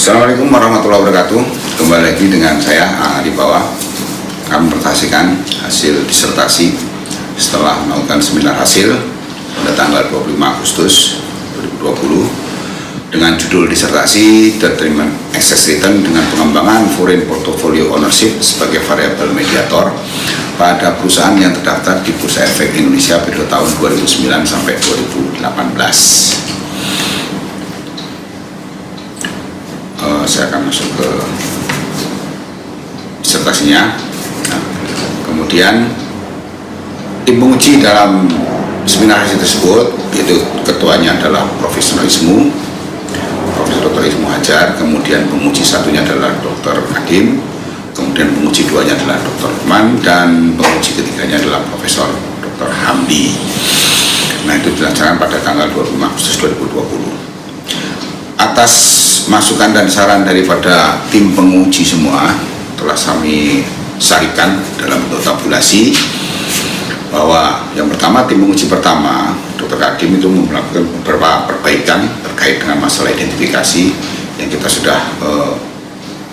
Assalamualaikum warahmatullahi wabarakatuh. Kembali lagi dengan saya di bawah. Kami presentasikan hasil disertasi setelah melakukan seminar hasil pada tanggal 25 Agustus 2020 dengan judul disertasi Determinant Access Return dengan pengembangan Foreign Portfolio Ownership sebagai variabel mediator pada perusahaan yang terdaftar di Bursa Efek Indonesia periode tahun 2009 sampai 2018. Saya akan masuk ke disertasinya. Kemudian tim penguji dalam seminar hasil tersebut, yaitu ketuanya adalah Profesor Dr. Ismu Hajar, kemudian penguji satunya adalah Dr. Kadim, kemudian penguji duanya adalah Dr. Lukman, dan penguji ketiganya adalah Profesor Dr. Hamdi. Nah, itu dilaksanakan pada tanggal 25 Agustus 2020. Atas masukan dan saran daripada tim penguji semua telah kami sarikan dalam bentuk tabulasi bahwa yang pertama, tim penguji pertama Dr. Kadim itu melakukan beberapa perbaikan terkait dengan masalah identifikasi yang kita sudah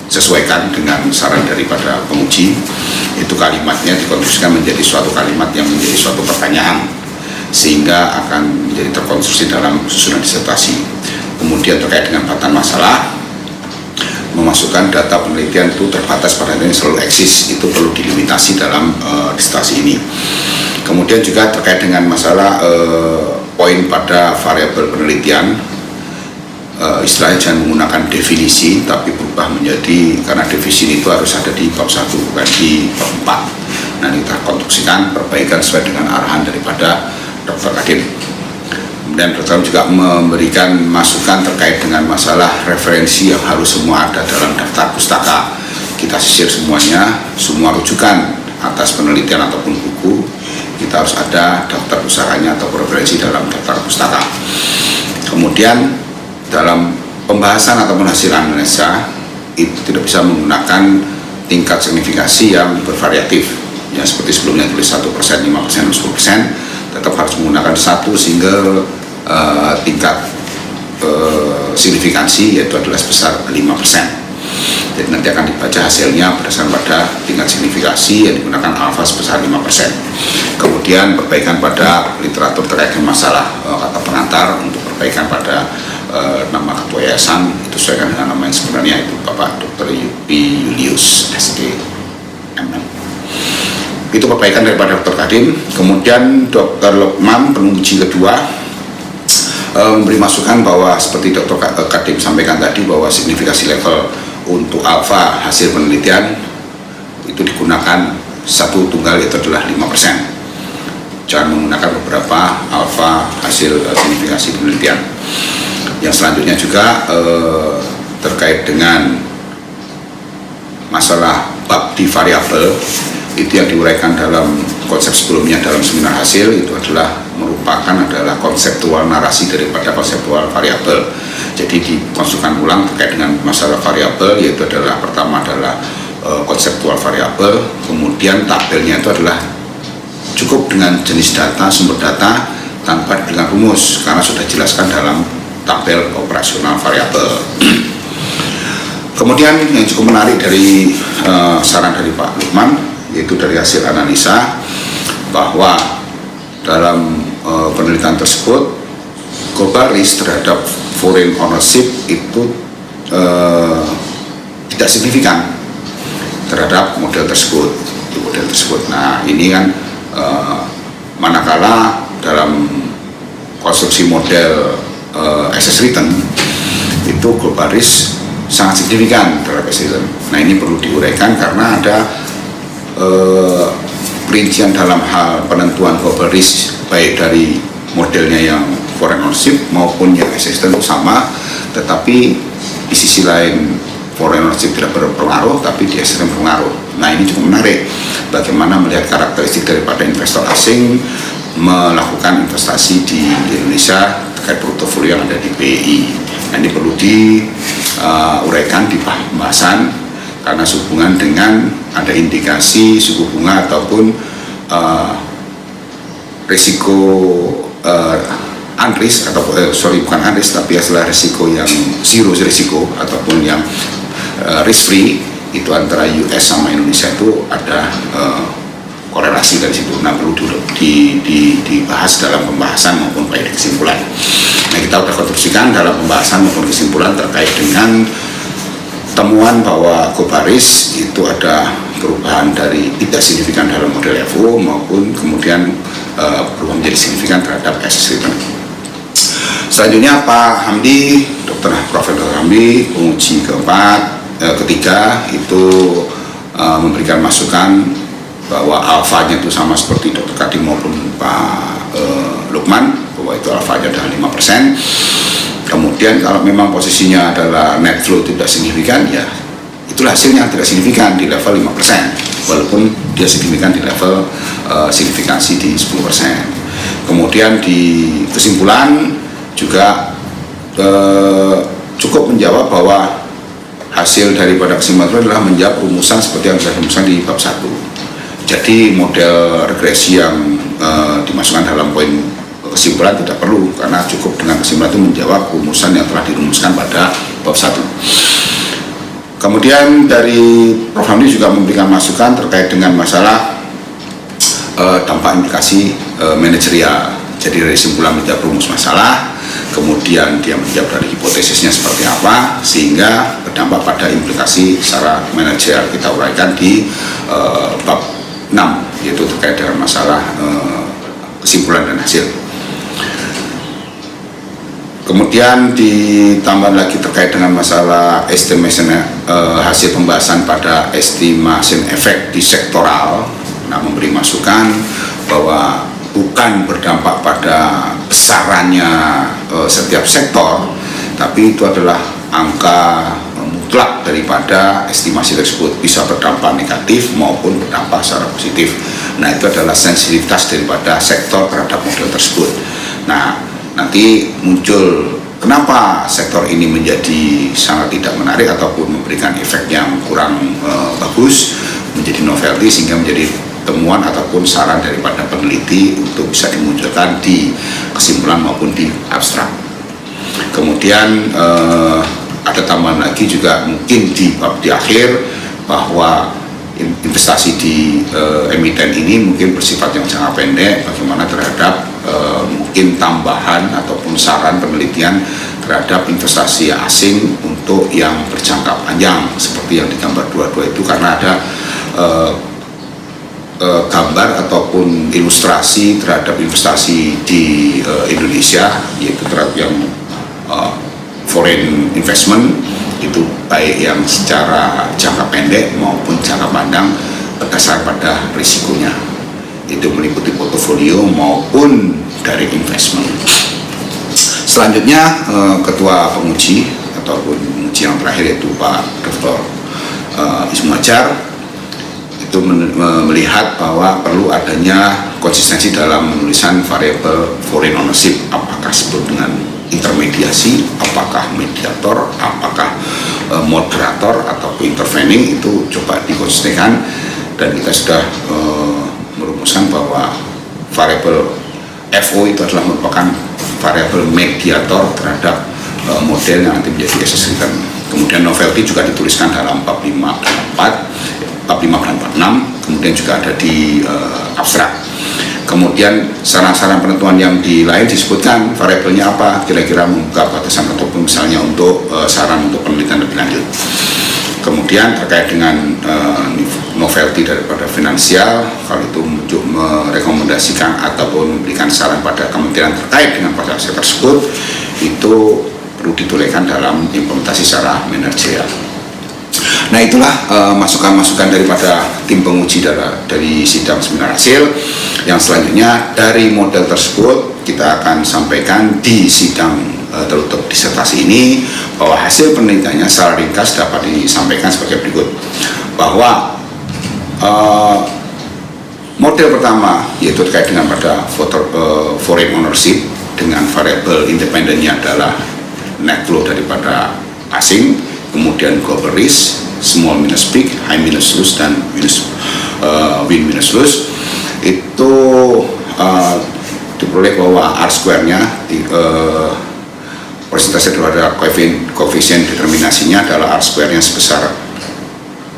sesuaikan dengan saran daripada penguji. Itu kalimatnya dikonstruksikan menjadi suatu kalimat yang menjadi suatu pertanyaan sehingga akan menjadi terkonstruksi dalam susunan disertasi. Kemudian terkait dengan batasan masalah, memasukkan data penelitian itu terbatas pada yang selalu eksis, itu perlu dilimitasi dalam disertasi ini. Kemudian juga terkait dengan masalah poin pada variabel penelitian, istilahnya jangan menggunakan definisi tapi berubah menjadi, karena definisi itu harus ada di bab 1 bukan di bab 4. Nah, kita konstruksikan perbaikan sesuai dengan arahan daripada Dr. Kadim. Dan Dr. juga memberikan masukan terkait dengan masalah referensi yang harus semua ada dalam daftar pustaka. Kita sisir semuanya, semua rujukan atas penelitian ataupun buku, kita harus ada daftar pustakanya atau referensi dalam daftar pustaka. Kemudian dalam pembahasan ataupun hasil analisa itu tidak bisa menggunakan tingkat signifikasi yang bervariatif, yang seperti sebelumnya tulis 1%, 5%, 10%, tetap harus menggunakan satu single tingkat signifikansi, yaitu adalah sebesar 5%. Jadi nanti akan dibaca hasilnya berdasarkan pada tingkat signifikasi yang digunakan alfa sebesar 5%. Kemudian perbaikan pada literatur terkait dengan masalah kata pengantar, untuk perbaikan pada nama ketua yayasan itu sesuaikan dengan nama yang sebenarnya, itu Bapak Dr. Yupi Julius SDMM. Itu perbaikan daripada Dr. Kadim. Kemudian Dr. Lukman, penguji kedua, memberi masukan bahwa seperti Dr. Kadim sampaikan tadi, bahwa signifikasi level untuk alfa hasil penelitian itu digunakan satu tunggal, itu adalah 5%. Jangan menggunakan beberapa alfa hasil signifikasi penelitian. Yang selanjutnya juga terkait dengan masalah bab di variabel, itu yang diuraikan dalam konsep sebelumnya dalam seminar hasil, itu adalah merupakan konseptual narasi daripada konseptual variabel. Jadi dikonstruksikan ulang terkait dengan masalah variabel, yaitu adalah pertama adalah konseptual variabel, kemudian tabelnya itu adalah cukup dengan jenis data, sumber data tanpa dengan rumus, karena sudah dijelaskan dalam tabel operasional variabel. Kemudian yang cukup menarik dari saran dari Pak Lukman, yaitu dari hasil analisa bahwa dalam penelitian tersebut global risk terhadap foreign ownership itu tidak signifikan terhadap model tersebut. Nah, ini kan manakala dalam konstruksi model access return itu global risk sangat signifikan terhadap access return. Nah, ini perlu diuraikan karena ada perincian dalam hal penentuan global risk, baik dari modelnya yang foreign ownership maupun yang access return sama, tetapi di sisi lain foreign ownership tidak berpengaruh tapi di access return berpengaruh. Nah, ini cukup menarik bagaimana melihat karakteristik daripada investor asing melakukan investasi di Indonesia terkait portofolio yang ada di BI. Nah, ini perlu diuraikan di pembahasan karena sehubungan dengan ada indikasi suku bunga ataupun risiko unrisk atau bukan unrisk tapi adalah risiko yang zero risiko ataupun yang risk free, itu antara US sama Indonesia itu ada korelasi dari situ. Nah, perlu dibahas dalam pembahasan maupun pada kesimpulan. Nah, kita sudah konstruksikan dalam pembahasan maupun kesimpulan terkait dengan temuan bahwa Covaris itu ada perubahan dari tidak signifikan dalam model FO maupun kemudian berubah menjadi signifikan terhadap excess return. Selanjutnya Pak Hamdi, Profesor Hamdi, penguji ketiga itu memberikan masukan bahwa alfanya itu sama seperti Dr. Kadim maupun Pak Lukman, bahwa itu alfanya adalah 5%. Kemudian kalau memang posisinya adalah net flow tidak signifikan, ya itulah hasilnya tidak signifikan di level 5%, walaupun dia signifikan di level signifikansi di 10%. Kemudian di kesimpulan juga cukup menjawab bahwa hasil daripada kesimpulan itu adalah menjawab rumusan seperti yang sudah dirumuskan di bab 1. Jadi model regresi yang dimasukkan dalam poin kesimpulan tidak perlu, karena cukup dengan kesimpulan itu menjawab rumusan yang telah dirumuskan pada bab 1. Kemudian dari Prof. Hamdi juga memberikan masukan terkait dengan masalah dampak implikasi manajerial. Jadi dari kesimpulan menjawab rumus masalah, kemudian dia menjawab dari hipotesisnya seperti apa, sehingga berdampak pada implikasi secara manajerial. Kita uraikan di bab 6, yaitu terkait dengan masalah kesimpulan dan hasil. Kemudian ditambah lagi terkait dengan masalah estimation hasil pembahasan pada estimation efek di sektoral. Nah, memberi masukan bahwa bukan berdampak pada besarannya setiap sektor, tapi itu adalah angka mutlak daripada estimasi tersebut, bisa berdampak negatif maupun berdampak secara positif. Nah, itu adalah sensitivitas daripada sektor terhadap model tersebut. Nah, nanti muncul kenapa sektor ini menjadi sangat tidak menarik ataupun memberikan efek yang kurang bagus, menjadi novelty, sehingga menjadi temuan ataupun saran daripada peneliti untuk bisa dimunculkan di kesimpulan maupun di abstrak. Kemudian ada tambahan lagi juga mungkin di akhir, bahwa investasi di emiten ini mungkin bersifat yang jangka pendek, bagaimana terhadap mungkin tambahan ataupun saran penelitian terhadap investasi asing untuk yang berjangka panjang seperti yang digambar 22 itu, karena ada gambar ataupun ilustrasi terhadap investasi di Indonesia, yaitu terhadap yang foreign investment, itu baik yang secara jangka pendek maupun jangka panjang berdasar pada risikonya, itu meliputi portofolio maupun dari investment. Selanjutnya ketua penguji ataupun penguji yang terakhir yaitu Pak Dr. Ismu Ajar itu melihat bahwa perlu adanya konsistensi dalam penulisan variabel foreign ownership, apakah sebut dengan intermediasi, apakah mediator, apakah moderator ataupun intervening, itu coba dikonsistensikan. Dan kita sudah merumuskan bahwa variabel FO itu adalah merupakan variabel mediator terhadap model yang nanti menjadi excess return. Kemudian novelty juga dituliskan dalam bab 5 dan 4, bab 5 dan 46, kemudian juga ada di abstrak. Kemudian saran-saran penentuan yang di lain disebutkan variabelnya apa, kira-kira membuka batasan ataupun misalnya untuk saran untuk penelitian lebih lanjut. Kemudian terkait dengan novelty daripada finansial, kalau itu untuk merekomendasikan ataupun memberikan saran pada kementerian terkait dengan pada aset tersebut, itu perlu dituliskan dalam implementasi secara manajerial. Nah, itulah masukan-masukan daripada tim penguji dari sidang seminar hasil. Yang selanjutnya dari model tersebut kita akan sampaikan di sidang tertutup disertasi ini, bahwa hasil penelitiannya secara ringkas dapat disampaikan sebagai berikut, bahwa model pertama yaitu terkait dengan pada foreign ownership dengan variabel independennya adalah net flow daripada asing, kemudian global risk, small minus big, high minus loss, dan win minus loss, itu diperoleh bahwa R square-nya persentase terhadap koefisien determinasinya adalah R square-nya sebesar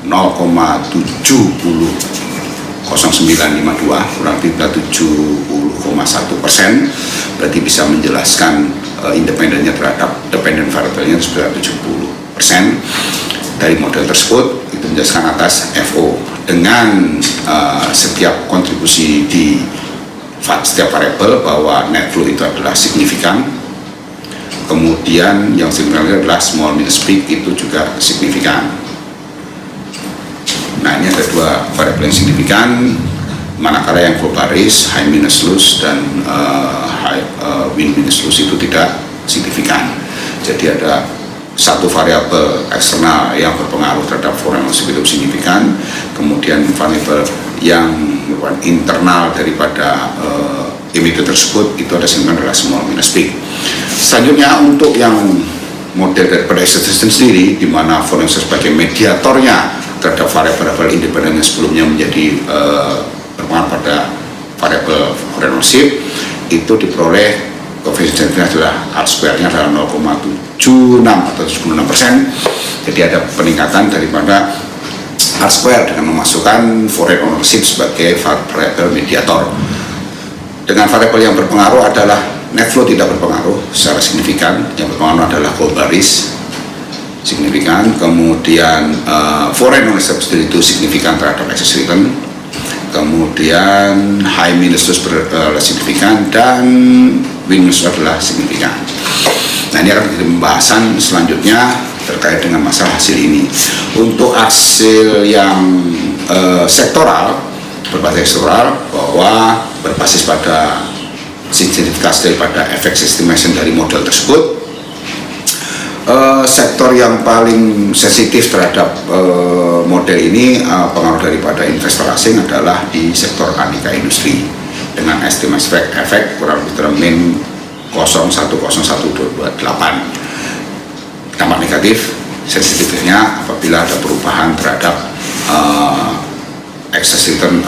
0,700952, kurang lebih 70,1%, berarti bisa menjelaskan independennya terhadap dependent variable-nya sebesar 70%. Dari model tersebut itu menjelaskan atas FO dengan setiap kontribusi di setiap variabel bahwa net flow itu adalah signifikan. Kemudian yang signifikan adalah small minus big itu juga signifikan. Nah, ini ada dua variabel yang signifikan, manakala yang flow baris, high minus loss dan win minus loss itu tidak signifikan. Jadi ada satu variabel eksternal yang berpengaruh terhadap flow relationship itu signifikan, kemudian variabel yang internal daripada emitter tersebut itu ada signifikan adalah small minus big. Selanjutnya untuk yang model daripada existence sendiri, di mana flow relationship sebagai mediatornya terhadap variabel independen yang sebelumnya menjadi berpengaruh pada variabel relationship, itu diperoleh koefisiennya adalah R square-nya adalah 0,76 atau 76%. Jadi ada peningkatan daripada R square dengan memasukkan foreign ownership sebagai variabel mediator. Dengan variabel yang berpengaruh adalah net flow tidak berpengaruh secara signifikan, yang berpengaruh adalah goal baris signifikan, kemudian foreign ownership sendiri itu signifikan terhadap excess return, kemudian high minus loss signifikan, dan win minus adalah signifikan. Nah, ini akan menjadi pembahasan selanjutnya terkait dengan masalah hasil ini. Untuk hasil yang sektoral, berbasis sektoral, bahwa berbasis pada sensitivitas daripada efek estimation dari model tersebut, sektor yang paling sensitif terhadap model ini pengaruh daripada investor asing adalah di sektor aneka industri dengan estimasi efek kurang lebih termin 0,10128. Dampak negatif sensitifnya apabila ada perubahan terhadap excess return,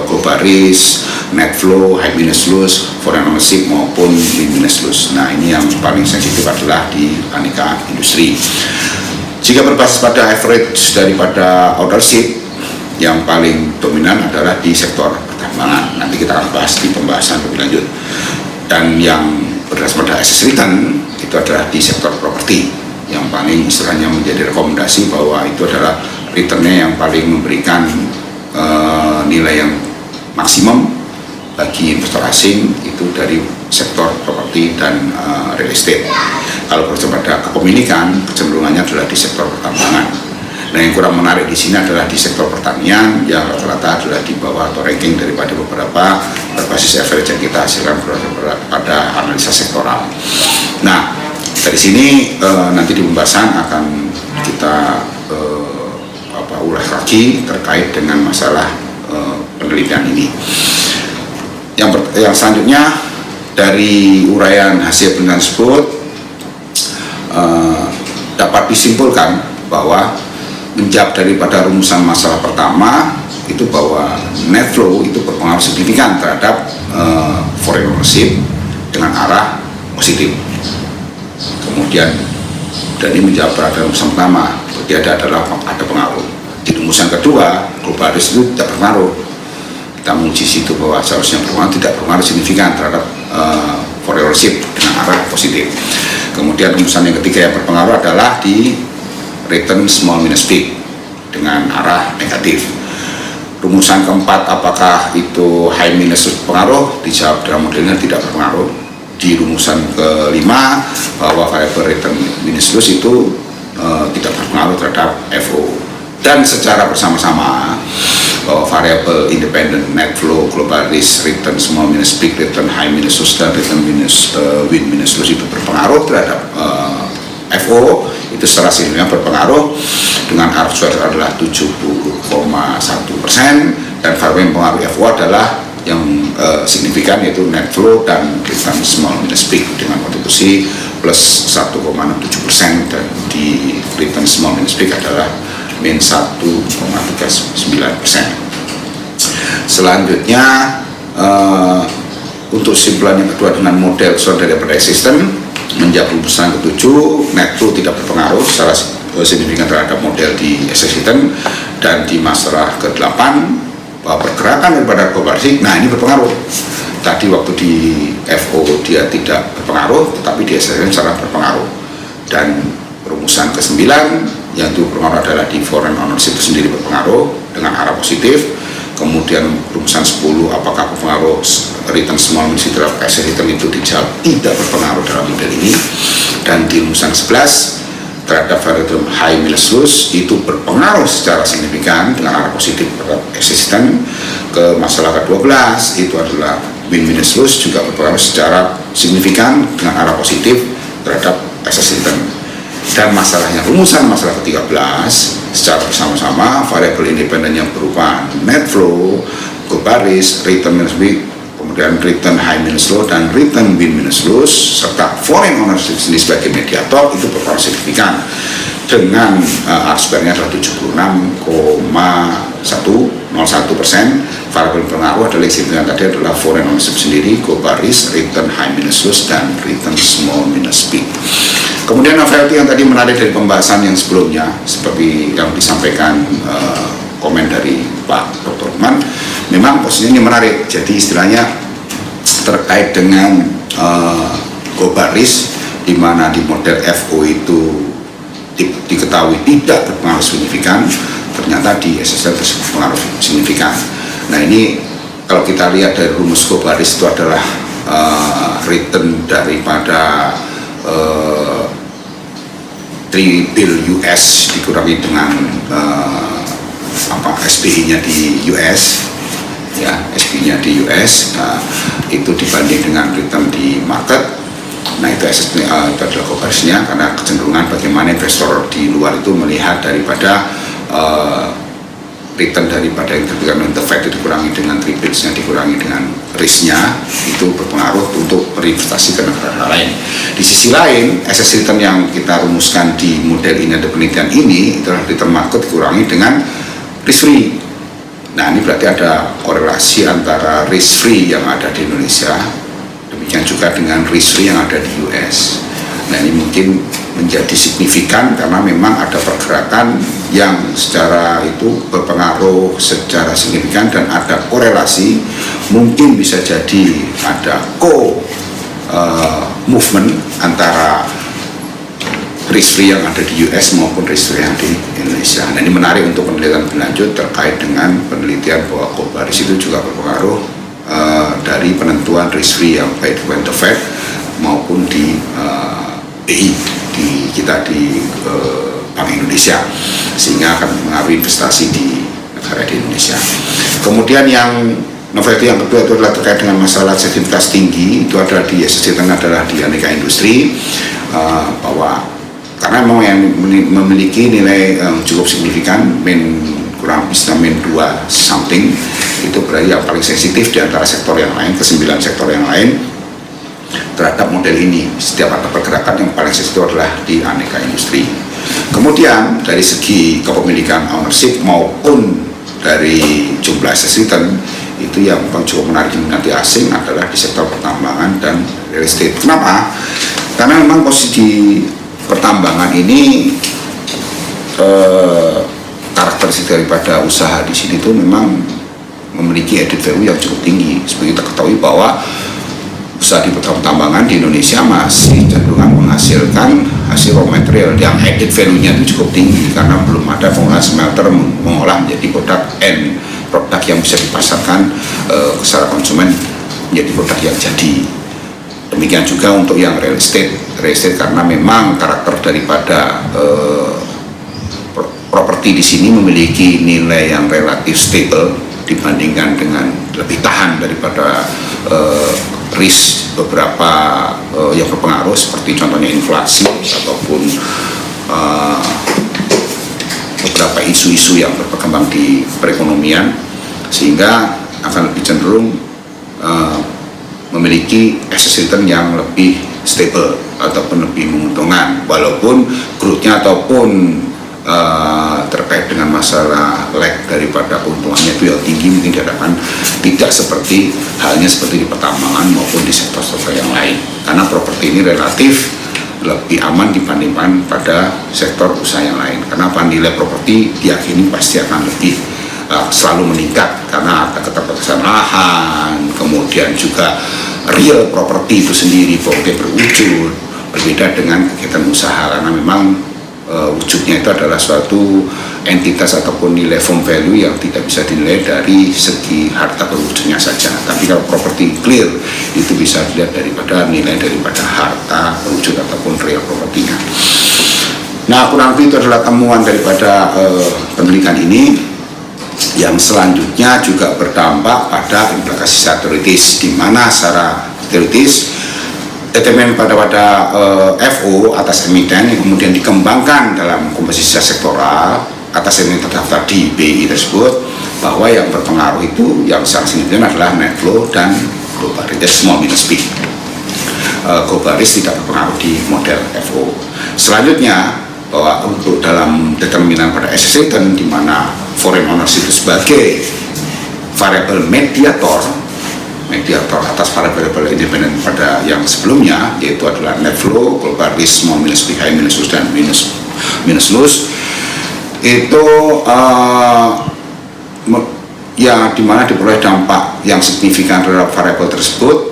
goal baris, net flow, high minus loss, foreign ownership maupun win minus loss. Nah, ini yang paling sensitif adalah di aneka industri. Jika berbasis pada average daripada ownership, yang paling dominan adalah di sektor pertambangan. Nanti kita akan bahas di pembahasan lebih lanjut. Dan yang berdasarkan pada excess return itu adalah di sektor properti, yang paling istilahnya menjadi rekomendasi bahwa itu adalah returnnya yang paling memberikan nilai yang maksimum bagi investor asing itu dari sektor properti dan real estate. Kalau pada kepemilikan, kecenderungannya adalah di sektor pertambangan. Nah, yang kurang menarik di sini adalah di sektor pertanian yang rata-rata adalah di bawah atau ranking daripada beberapa berbasis average yang kita hasilkan pada analisa sektoral. Nah, dari sini nanti di pembahasan akan kita ulas lagi terkait dengan masalah penelitian ini. Yang selanjutnya dari uraian hasil penelitian tersebut dapat disimpulkan bahwa menjawab daripada rumusan masalah pertama itu bahwa net flow itu berpengaruh signifikan terhadap foreign ownership dengan arah positif. Kemudian dan ini menjawab pada rumusan pertama, berarti ada pengaruh. Di rumusan kedua, goal baris itu tidak berpengaruh. Kita menguji situ bahwa seharusnya berpengaruh, tidak berpengaruh signifikan terhadap foreign ownership dengan arah positif. Kemudian rumusan yang ketiga yang berpengaruh adalah di return small minus big dengan arah negatif. Rumusan keempat, apakah itu high minus berpengaruh? Dijawab dalam modelnya tidak berpengaruh. Di rumusan kelima, bahwa variable return minus loss itu tidak berpengaruh terhadap FO. Dan secara bersama-sama bahwa variabel independent net flow, global risk, return small minus big, return high minus loss, dan return minus win minus loss itu berpengaruh terhadap FO. Itu secara signifikan berpengaruh dengan R square adalah 70,1%, dan variabel yang pengaruh FO adalah yang signifikan yaitu net flow dan return small minus big dengan kontribusi plus 1,67%, dan di return small minus big adalah min 1,39%. Selanjutnya Untuk simpulan yang kedua dengan model keseluruhan daripada sistem, menjawab rumusan ketujuh, net flow tidak berpengaruh secara signifikan terhadap model di sistem. Dan di masalah ke-8, bahwa pergerakan daripada global risk, nah ini berpengaruh. Tadi waktu di FO dia tidak berpengaruh, tetapi di SSM secara berpengaruh. Dan rumusan ke-9 yang itu berpengaruh adalah di foreign ownership itu sendiri berpengaruh dengan arah positif. Kemudian rumusan 10, apakah pengaruh return small minus terhadap asset return itu dijawab tidak berpengaruh dalam model ini. Dan di rumusan 11 terhadap variable high minus loss itu berpengaruh secara signifikan dengan arah positif terhadap asset. Ke masalah ke-12 itu adalah win minus loss juga berpengaruh secara signifikan dengan arah positif terhadap asset return. Dan masalahnya rumusan masalah ke-13 secara bersama-sama variabel independen yang berupa net flow, global risk, return minus weak, kemudian return high minus low dan return win minus loss serta foreign ownership sendiri sebagai mediator itu berpengaruh signifikan dengan R-square-nya adalah 76,101%. Variabel pengaruh adalah yang tadi adalah foreign ownership sendiri, global risk, return high minus loss dan return small minus peak. Kemudian novelty yang tadi menarik dari pembahasan yang sebelumnya seperti yang disampaikan komen dari Pak Dr. Lukman, memang posisinya ini menarik. Jadi istilahnya terkait dengan global risk, di mana di model FO itu diketahui tidak berpengaruh signifikan, ternyata di SSL berpengaruh signifikan. Nah ini kalau kita lihat dari rumus global risk itu adalah return daripada 3 bill US dikurangi dengan SPI-nya di US, ya SPI-nya di US, itu dibanding dengan return di market. Nah itu itu adalah global risk-nya, karena kecenderungan bagaimana investor di luar itu melihat daripada return daripada yang terbilang the fact itu dikurangi dengan triples-nya dikurangi dengan risk-nya, itu berpengaruh untuk berinvestasi ke negara lain. Di sisi lain, asset return yang kita rumuskan di model ini, ada penelitian ini, itu adalah return market dikurangi dengan risk free. Nah ini berarti ada korelasi antara risk free yang ada di Indonesia, demikian juga dengan risk free yang ada di US. Nah ini mungkin menjadi signifikan karena memang ada pergerakan yang secara itu berpengaruh secara signifikan dan ada korelasi, mungkin bisa jadi ada movement antara risk free yang ada di US maupun risk free yang di Indonesia. Nah ini menarik untuk penelitian berlanjut terkait dengan penelitian bahwa global risk itu juga berpengaruh dari penentuan risk free yang baik di the Fed maupun di BI di kita di Bank Indonesia, sehingga akan mengaruhi investasi di negara di Indonesia. Kemudian yang novelty yang kedua itu adalah terkait dengan masalah sertifikat tinggi, itu ada di SSC adalah di aneka industri, bahwa karena memang yang memiliki nilai cukup signifikan, kurang bisa min 2 something, itu berarti yang paling sensitif di antara sektor yang lain, ke-9 sektor yang lain terhadap model ini. Setiap ada pergerakan yang paling sensitif adalah di aneka industri. Kemudian dari segi kepemilikan ownership maupun dari jumlah asset return, itu yang cukup menarik diminati asing adalah di sektor pertambangan dan real estate. Kenapa? Karena memang posisi pertambangan ini karakteristik daripada usaha di sini itu memang memiliki added value yang cukup tinggi. Seperti kita ketahui bahwa usaha di pertambangan di Indonesia masih cenderung menghasilkan hasil raw material yang added value-nya itu cukup tinggi, karena belum ada pengolahan smelter mengolah menjadi produk end, produk yang bisa dipasarkan secara konsumen menjadi produk yang jadi. Demikian juga untuk yang real estate karena memang karakter daripada properti di sini memiliki nilai yang relatif stable dibandingkan dengan lebih tahan daripada risk beberapa yang berpengaruh seperti contohnya inflasi ataupun beberapa isu-isu yang berkembang di perekonomian, sehingga akan lebih cenderung memiliki asset return yang lebih stable ataupun lebih menguntungkan, walaupun growth-nya ataupun terkait dengan masalah lag daripada keuntungannya itu yang tinggi, mungkin diharapkan tidak seperti halnya seperti di pertambangan maupun di sektor-sektor yang lain, karena properti ini relatif lebih aman dibandingkan pada sektor usaha yang lain. Kenapa? Nilai properti diyakini pasti akan lebih selalu meningkat karena ada keterbatasan lahan, kemudian juga real properti itu sendiri properti berwujud, berbeda dengan kegiatan usaha karena memang wujudnya itu adalah suatu entitas ataupun nilai firm value yang tidak bisa dinilai dari segi harta berwujudnya saja. Tapi kalau properti clear itu bisa dilihat daripada nilai daripada harta berwujud ataupun real propertinya. Nah, kurang lebih itu adalah temuan daripada penelitian ini, yang selanjutnya juga berdampak pada implikasi secara teoritis, di mana secara teoritis determinan pada FO atas emiten yang kemudian dikembangkan dalam komposisi sektoral atas emiten terdaftar di BI tersebut, bahwa yang berpengaruh itu yang sangat signifikan adalah net flow dan global risk small minus P. Global risk tidak berpengaruh di model FO. Selanjutnya, bahwa untuk dalam determinan pada asset return, di mana foreign ownership itu sebagai variable mediator atas variabel independen pada yang sebelumnya, yaitu adalah net flow, global risk, small minus P, high minus loss, dan minus loss, itu yang dimana diperoleh dampak yang signifikan terhadap variabel tersebut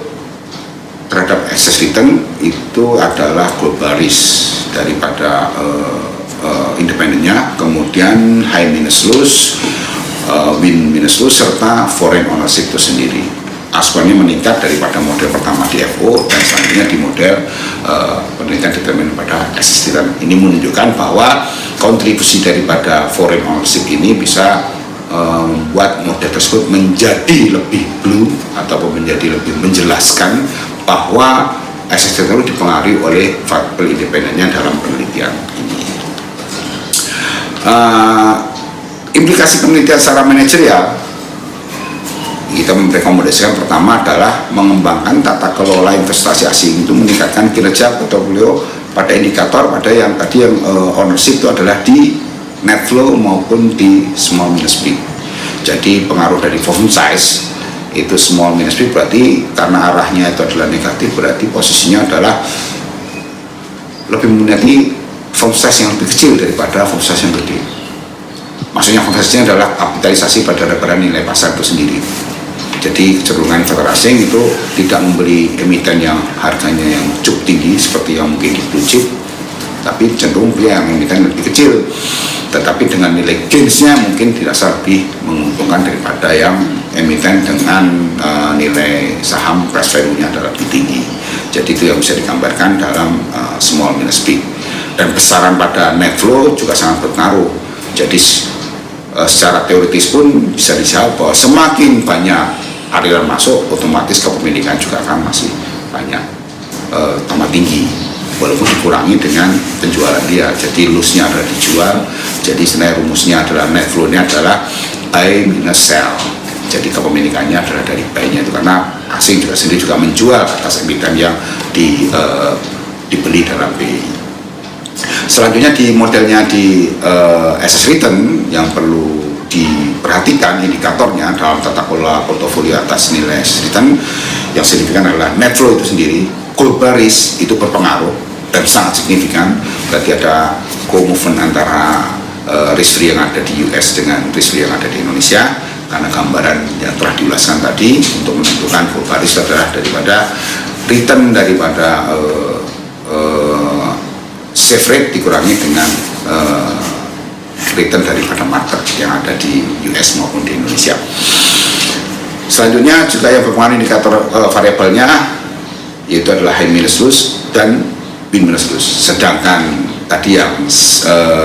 terhadap excess return itu adalah global risk daripada independennya, kemudian high minus loss, win minus loss, serta foreign ownership itu sendiri. Asupannya meningkat daripada model pertama di FO dan selanjutnya di model penelitian determinan pada excess return. Ini menunjukkan bahwa kontribusi daripada foreign ownership ini bisa membuat model tersebut menjadi lebih blue ataupun menjadi lebih menjelaskan bahwa excess return itu dipengaruhi oleh variabel independennya dalam penelitian ini. Implikasi penelitian secara manajerial, kita merekomendasikan pertama adalah mengembangkan tata kelola investasi asing itu meningkatkan kinerja portofolio pada indikator pada yang tadi yang ownership itu adalah di net flow maupun di small minus P. Jadi pengaruh dari firm size itu small minus P, berarti karena arahnya itu adalah negatif, berarti posisinya adalah lebih meminati firm size yang lebih kecil daripada firm size yang gede. Maksudnya firm size-nya adalah kapitalisasi pada nilai pasar itu sendiri. Jadi kecenderungan investor asing itu tidak membeli emiten yang harganya yang cukup tinggi seperti yang mungkin di blue chip, tapi cenderung beli yang emiten lebih kecil, tetapi dengan nilai gains-nya mungkin dirasa lebih menguntungkan daripada yang emiten dengan nilai saham price value-nya adalah lebih tinggi. Jadi itu yang bisa digambarkan dalam small minus P. Dan besaran pada net flow juga sangat berpengaruh. Jadi secara teoritis pun bisa dijawab bahwa semakin banyak aliran masuk, otomatis kepemilikan juga akan masih banyak tambah tinggi, walaupun dikurangi dengan penjualan dia. Jadi loss-nya adalah dijual, jadi sebenarnya rumusnya adalah net flow-nya adalah buy minus sell. Jadi kepemilikannya adalah dari buy-nya itu, karena asing juga sendiri juga menjual atas emiten yang dibeli dalam BI. Selanjutnya di modelnya di asset return yang perlu diperhatikan indikatornya dalam tata kelola portofolio atas nilai asset return yang signifikan adalah net flow itu sendiri. Global risk itu berpengaruh dan sangat signifikan, berarti ada co-movement antara risk free yang ada di US dengan risk free yang ada di Indonesia, karena gambaran yang telah diulaskan tadi untuk menentukan global risk adalah daripada return daripada safe rate dikurangi dengan return daripada market yang ada di US maupun di Indonesia. Selanjutnya juga yang berpengaruh indikator variabelnya yaitu adalah high minus loss dan win minus loss. Sedangkan tadi yang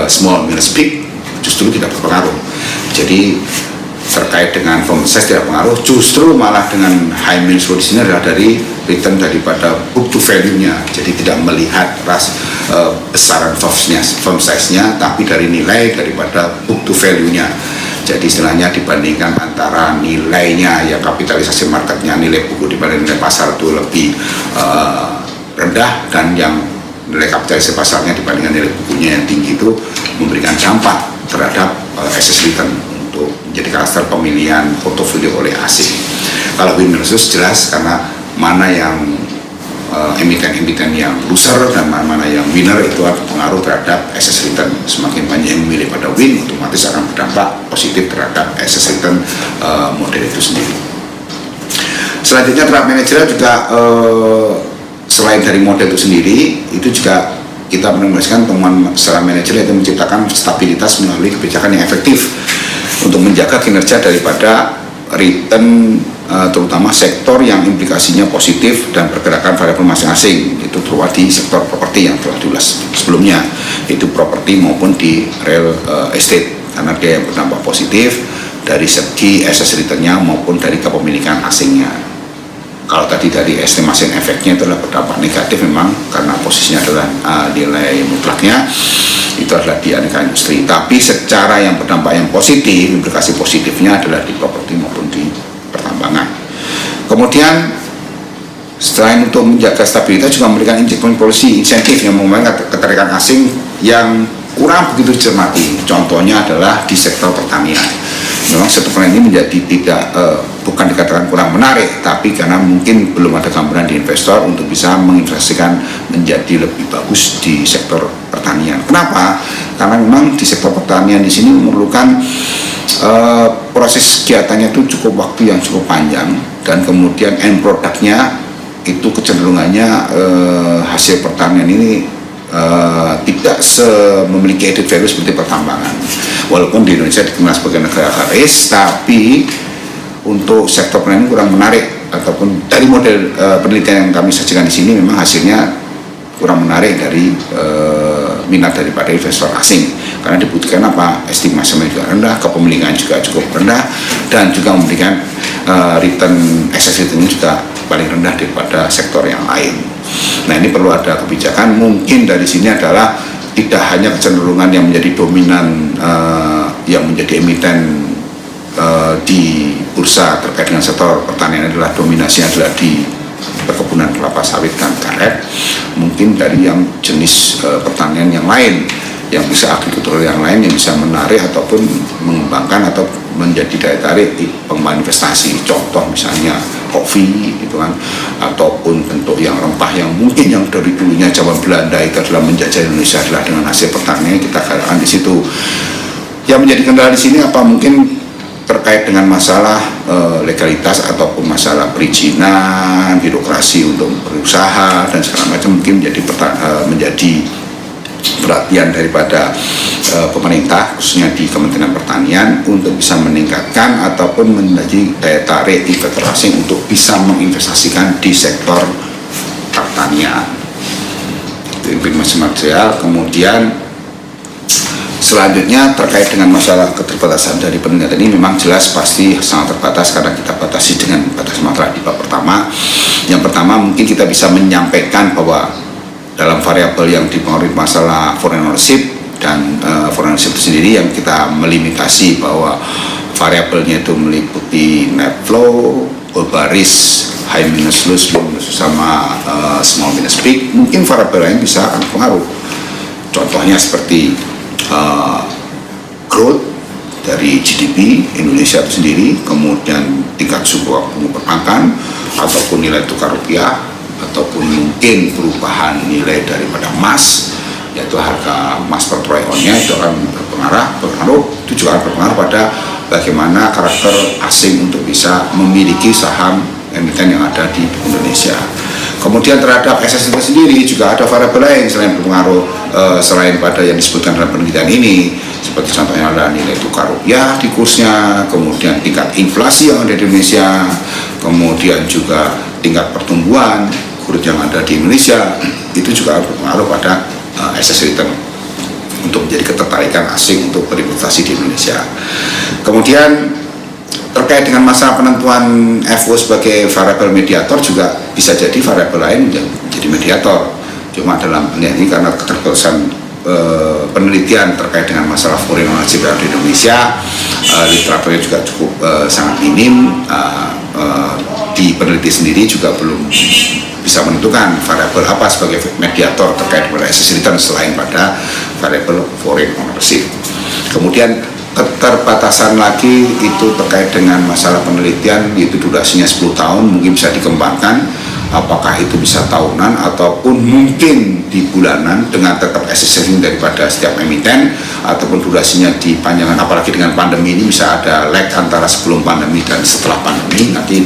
small minus peak justru tidak berpengaruh. Jadi terkait dengan firm size tidak pengaruh, justru malah dengan high minus loss di sini adalah dari return daripada book to value-nya. Jadi tidak melihat besaran firm size-nya, tapi dari nilai daripada book to value-nya. Jadi istilahnya dibandingkan antara nilainya ya kapitalisasi marketnya, nilai buku dibanding nilai pasar itu lebih rendah, dan yang nilai kapitalisasi pasarnya dibandingkan nilai bukunya yang tinggi itu memberikan dampak terhadap excess return untuk menjadi klaster pemilihan portofolio oleh asing. Kalau win versus jelas karena mana yang emiten-emiten yang loser dan mana yang winner itu akan pengaruh terhadap excess return. Semakin banyak yang memilih pada win, otomatis akan berdampak positif terhadap excess return model itu sendiri. Selanjutnya terhadap manajerial juga selain dari model itu sendiri, itu juga kita menemukan temuan secara manajerial itu menciptakan stabilitas melalui kebijakan yang efektif untuk menjaga kinerja daripada return terutama sektor yang implikasinya positif dan pergerakan variabel masing-masing. Itu terutama di sektor properti yang telah diulas sebelumnya, itu properti maupun di real estate, karena dia yang berdampak positif dari segi excess return-nya maupun dari kepemilikan asingnya. Kalau tadi dari estimasi efeknya itu adalah berdampak negatif memang karena posisinya adalah nilai mutlaknya itu adalah di aneka industri, tapi secara yang berdampak yang positif, implikasi positifnya adalah di properti maupun di pertambangan. Kemudian selain untuk menjaga stabilitas juga memberikan insentif yang mengembangkan ketertarikan asing yang kurang begitu dicermati. Contohnya adalah di sektor pertanian. Memang sektor pertanian ini menjadi bukan dikatakan kurang menarik, tapi karena mungkin belum ada gambaran di investor untuk bisa menginvestasikan menjadi lebih bagus di sektor pertanian. Kenapa? Karena memang di sektor pertanian di sini memerlukan proses kegiatannya itu cukup waktu yang cukup panjang, dan kemudian end produknya itu kecenderungannya hasil pertanian ini tidak memiliki added value seperti pertambangan. Walaupun di Indonesia dikenal sebagai negara karis, tapi untuk sektor pertanian kurang menarik, ataupun dari model penelitian yang kami sajikan di sini memang hasilnya kurang menarik dari minat daripada investor asing, karena dibutuhkan apa, estimasinya juga rendah, kepemilikan juga cukup rendah, dan juga memberikan return excess return juga paling rendah daripada sektor yang lain. Nah, ini perlu ada kebijakan. Mungkin dari sini adalah tidak hanya kecenderungan yang menjadi dominan yang menjadi emiten di bursa terkait dengan sektor pertanian adalah dominasinya adalah di perkebunan kelapa sawit dan karet. Mungkin dari yang jenis pertanian yang lain, yang bisa agrikultur yang lain yang bisa menarik ataupun mengembangkan atau menjadi daya tarik di pengembangan investasi. Contoh misalnya kopi gitu kan, ataupun bentuk yang rempah yang mungkin yang dari dulunya zaman Belanda itu adalah menjajah Indonesia adalah dengan hasil pertanian, kita katakan di situ. Yang menjadi kendala di sini apa, mungkin terkait dengan masalah legalitas ataupun masalah perizinan, birokrasi untuk berusaha dan segala macam, mungkin menjadi perhatian daripada pemerintah khususnya di Kementerian Pertanian untuk bisa meningkatkan ataupun menjadi daya tarik investor asing untuk bisa menginvestasikan di sektor pertanian. Itu informasi material. Kemudian selanjutnya terkait dengan masalah keterbatasan dari penelitian ini, memang jelas pasti sangat terbatas karena kita batasi dengan batas materai di bab pertama. Yang pertama, mungkin kita bisa menyampaikan bahwa dalam variabel yang dipengaruhi masalah foreign ownership dan foreign ownership itu sendiri yang kita melimitasi bahwa variabelnya itu meliputi net flow, baris, high minus low, sama small minus peak. Mungkin variabel lain bisa akan pengaruh. Contohnya seperti growth dari GDP Indonesia itu sendiri, kemudian tingkat suku bunga perbankan ataupun nilai tukar rupiah, ataupun mungkin perubahan nilai daripada emas, yaitu harga emas per troy ounce-nya itu akan berpengaruh. Itu juga akan berpengaruh pada bagaimana karakter asing untuk bisa memiliki saham emiten yang ada di Indonesia. Kemudian terhadap excess return sendiri juga ada variabel lain selain berpengaruh, selain pada yang disebutkan dalam penelitian ini, seperti contohnya adalah nilai tukar rupiah di kursnya, kemudian tingkat inflasi yang ada di Indonesia, kemudian juga tingkat pertumbuhan growth yang ada di Indonesia. Itu juga berpengaruh pada excess return untuk menjadi ketertarikan asing untuk berinvestasi di Indonesia. Kemudian terkait dengan masa penentuan FO sebagai variabel mediator juga bisa jadi variabel lain menjadi mediator. Cuma dalam ini karena keterbatasan penelitian terkait dengan masalah foreign ownership di Indonesia, literaturnya juga cukup sangat minim. Di peneliti sendiri juga belum bisa menentukan variabel apa sebagai mediator terkait dengan excess return selain pada variabel foreign ownership. Kemudian keterbatasan lagi itu terkait dengan masalah penelitian, yaitu durasinya 10 tahun, mungkin bisa dikembangkan apakah itu bisa tahunan ataupun mungkin di bulanan dengan tetap assessing daripada setiap emiten, ataupun durasinya dipanjangkan, apalagi dengan pandemi ini bisa ada lag antara sebelum pandemi dan setelah pandemi, nanti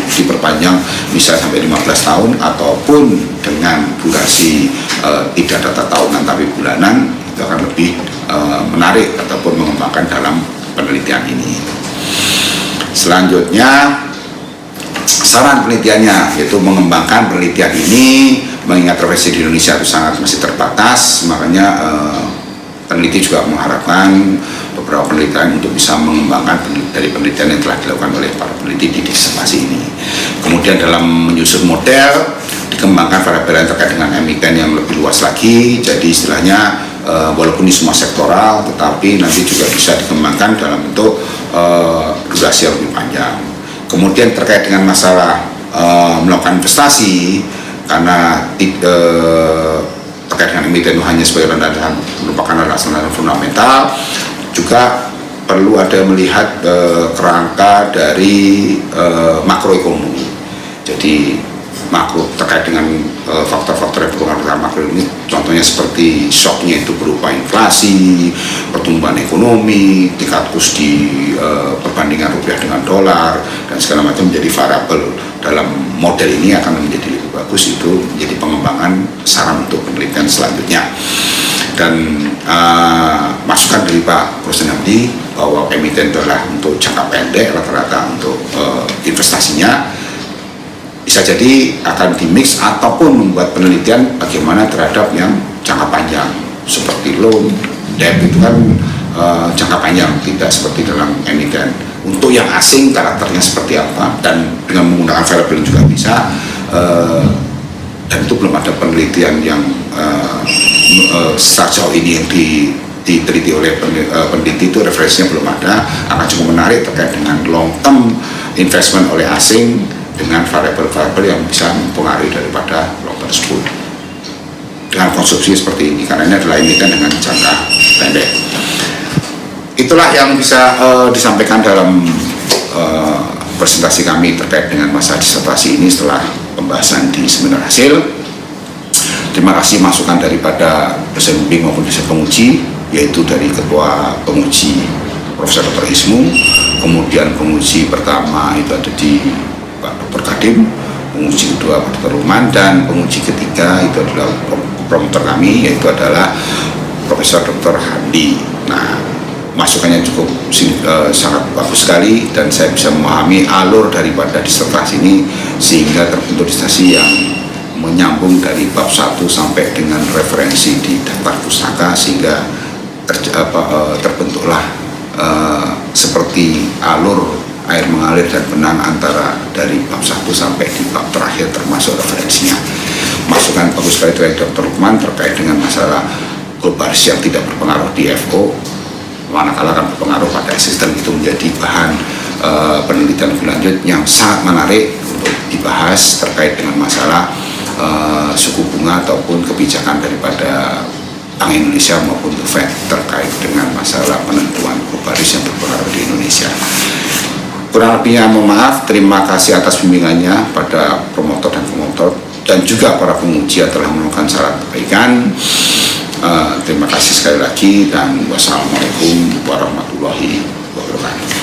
diperpanjang bisa sampai 15 tahun, ataupun dengan durasi tidak data tahunan tapi bulanan, itu akan lebih menarik ataupun mengembangkan dalam penelitian ini. Selanjutnya saran penelitiannya yaitu mengembangkan penelitian ini, mengingat referensi di Indonesia itu sangat masih terbatas, makanya peneliti juga mengharapkan beberapa penelitian untuk bisa mengembangkan dari penelitian yang telah dilakukan oleh para peneliti di disertasi ini. Kemudian dalam menyusun model, dikembangkan variabel yang terkait dengan emiten yang lebih luas lagi, jadi istilahnya walaupun ini semua sektoral, tetapi nanti juga bisa dikembangkan dalam bentuk durasi yang lebih panjang. Kemudian terkait dengan masalah melakukan investasi, karena terkait dengan emiten itu hanya sebagai landasan, merupakan landasan fundamental, juga perlu ada melihat kerangka dari makroekonomi. Jadi makro terkait dengan faktor-faktor yang berpengaruh terhadap makro ini, contohnya seperti shocknya itu berupa inflasi, pertumbuhan ekonomi, tingkat kurs di perbandingan rupiah dengan dolar dan segala macam menjadi variabel dalam model ini akan menjadi lebih bagus. Itu menjadi pengembangan saran untuk penelitian selanjutnya. Dan masukan dari Pak Profesor Hamdi bahwa emiten adalah untuk jangka pendek, rata-rata untuk investasinya bisa jadi akan dimix ataupun membuat penelitian bagaimana terhadap yang jangka panjang seperti loan, debt itu kan jangka panjang, tidak seperti dalam emiten. Untuk yang asing karakternya seperti apa dan dengan menggunakan variabel juga bisa, dan itu belum ada penelitian yang sejauh ini yang diteliti oleh peneliti, itu referensinya belum ada. Akan cukup menarik terkait dengan long term investment oleh asing dengan variabel-variabel yang bisa mempengaruhi daripada long tersebut dengan konsumsi seperti ini, karena ini adalah emiten dengan jangka pendek. Itulah yang bisa disampaikan dalam presentasi kami terkait dengan masa disertasi ini setelah pembahasan di seminar hasil. Terima kasih masukan daripada dosen pembimbing maupun dosen penguji, yaitu dari Ketua Penguji Profesor Dr. Ismu, kemudian penguji pertama itu ada di Pak Dr. Kadim, penguji kedua Pak Dr. Ruman, dan penguji ketiga itu adalah promotor kami, yaitu adalah Profesor Dr. Hamdi. Nah, masukannya cukup sangat bagus sekali, dan saya bisa memahami alur daripada disertasi ini sehingga terbentuk disertasi yang menyambung dari bab 1 sampai dengan referensi di daftar pustaka, sehingga terbentuklah seperti alur air mengalir dan benang antara dari bab 1 sampai di bab terakhir termasuk referensinya. Masukan bagus sekali dari Dr. Lukman terkait dengan masalah globalisasi yang tidak berpengaruh di FO, manakala akan berpengaruh pada sistem, itu menjadi bahan penelitian lebih lanjut yang sangat menarik untuk dibahas terkait dengan masalah suku bunga ataupun kebijakan daripada Bank Indonesia maupun The Fed terkait dengan masalah penentuan globalisasi yang berpengaruh di Indonesia. Kurang lebihnya mohon maaf. Terima kasih atas bimbingannya pada promotor dan promotor, dan juga para penguji yang telah menemukan saran perbaikan. Terima kasih sekali lagi, dan wassalamualaikum warahmatullahi wabarakatuh.